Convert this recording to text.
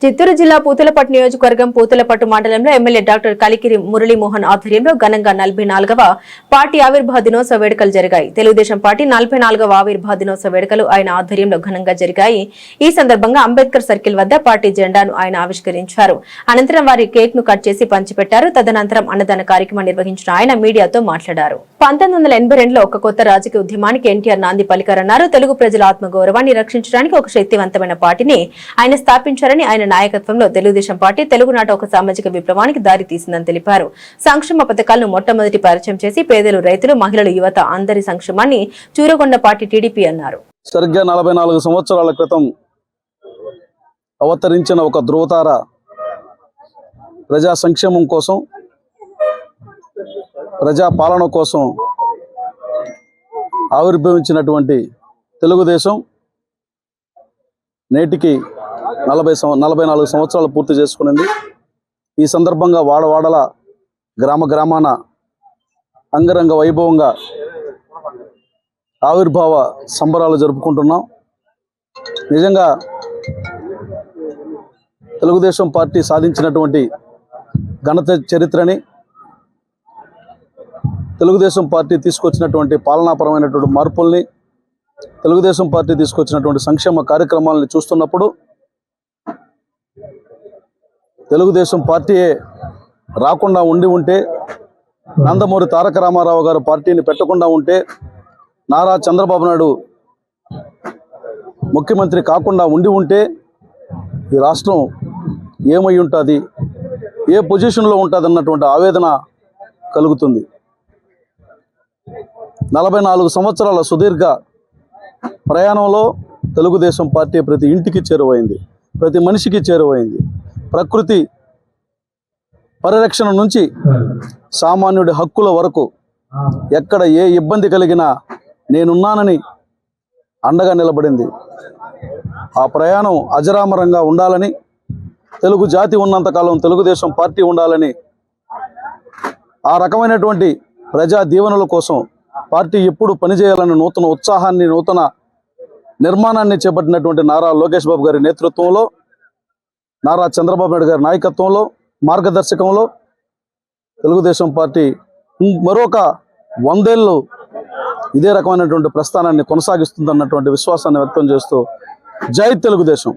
చిత్తూరు జిల్లా పూతలపట్టు నియోజకవర్గం పూతలపట్టు మండలంలో ఎమ్మెల్యే డాక్టర్ కలికిరి మురళీమోహన్ ఆధ్వర్యంలో ఘనంగా 44వ పార్టీ ఆవిర్భావ దినోత్సవ వేడుకలు జరిగాయి. తెలుగుదేశం పార్టీ 44వ ఆవిర్భావ దినోత్సవ వేడుకలు ఆయన ఆధ్వర్యంలో ఘనంగా జరిగాయి. ఈ సందర్భంగా అంబేద్కర్ సర్కిల్ వద్ద పార్టీ జెండాను ఆయన ఆవిష్కరించారు. అనంతరం వారి కేక్ ను కట్ చేసి పంచిపెట్టారు. తదనంతరం అన్నదాన కార్యక్రమం నిర్వహించిన ఆయన మీడియాతో మాట్లాడారు. 1982లో ఒక కొత్త రాజకీయ ఉద్యమానికి ఎన్టీఆర్ నాంది పలికారన్నారు. తెలుగు ప్రజల ఆత్మగౌరవాన్ని రక్షించడానికి ఒక శక్తివంతమైన పార్టీని ఆయన స్థాపించారని, ఆయన నాయకత్వంలో తెలుగుదేశం పార్టీ తెలుగునాట ఒక సామాజిక విప్లవానికి దారి తీసిందని తెలిపారు. సంక్షేమ పథకాలను మొట్టమొదటి పరిచయం చేసి పేదలు, రైతులు, మహిళలు, యువత అందరి సంక్షేమాన్ని చూరగొండ పార్టీ టీడీపీ అన్నారు. సరిగ్గా 44 సంవత్సరాల క్రితం అవతరించిన ఒక ధృవతార ప్రజా సంక్షేమం కోసం, ప్రజా పాలన కోసం ఆవిర్భవించినటువంటి తెలుగుదేశం నేటికి 44 సంవత్సరాలు పూర్తి చేసుకునింది. ఈ సందర్భంగా వాడవాడల గ్రామాన అంగరంగ వైభవంగా ఆవిర్భావ సంబరాలు జరుపుకుంటున్నాం. నిజంగా తెలుగుదేశం పార్టీ సాధించినటువంటి ఘనత చరిత్రని, తెలుగుదేశం పార్టీ తీసుకొచ్చినటువంటి పాలనాపరమైనటువంటి మార్పుల్ని, తెలుగుదేశం పార్టీ తీసుకొచ్చినటువంటి సంక్షేమ కార్యక్రమాలని చూస్తున్నప్పుడు తెలుగుదేశం పార్టీయే రాకుండా ఉంటే, నందమూరి తారక రామారావు గారు పార్టీని పెట్టకుండా ఉంటే, నారా చంద్రబాబు నాయుడు ముఖ్యమంత్రి కాకుండా ఉంటే ఈ రాష్ట్రం ఏమై ఉంటుంది, ఏ పొజిషన్లో ఉంటుంది అన్నటువంటి ఆవేదన కలుగుతుంది. 44 సంవత్సరాల సుదీర్ఘ ప్రయాణంలో తెలుగుదేశం పార్టీ ప్రతి ఇంటికి చేరువైంది, ప్రతి మనిషికి చేరువైంది. ప్రకృతి పరిరక్షణ నుంచి సామాన్యుడి హక్కుల వరకు ఎక్కడ ఏ ఇబ్బంది కలిగినా నేనున్నానని అండగా నిలబడింది. ఆ ప్రయాణం అజరామరంగా ఉండాలని, తెలుగు జాతి ఉన్నంతకాలం తెలుగుదేశం పార్టీ ఉండాలని, ఆ రకమైనటువంటి ప్రజా దీవెనల కోసం పార్టీ ఎప్పుడు పనిచేయాలని నూతన ఉత్సాహాన్ని, నూతన నిర్మాణాన్ని చేపట్టినటువంటి నారా లోకేష్ బాబు గారి నేతృత్వంలో, నారా చంద్రబాబు నాయుడు గారి నాయకత్వంలో, మార్గదర్శకంలో తెలుగుదేశం పార్టీ మరొక 100 ఏళ్ళు ఇదే రకమైనటువంటి ప్రస్థానాన్ని కొనసాగిస్తుందన్నటువంటి విశ్వాసాన్ని వ్యక్తం చేస్తూ జై తెలుగుదేశం.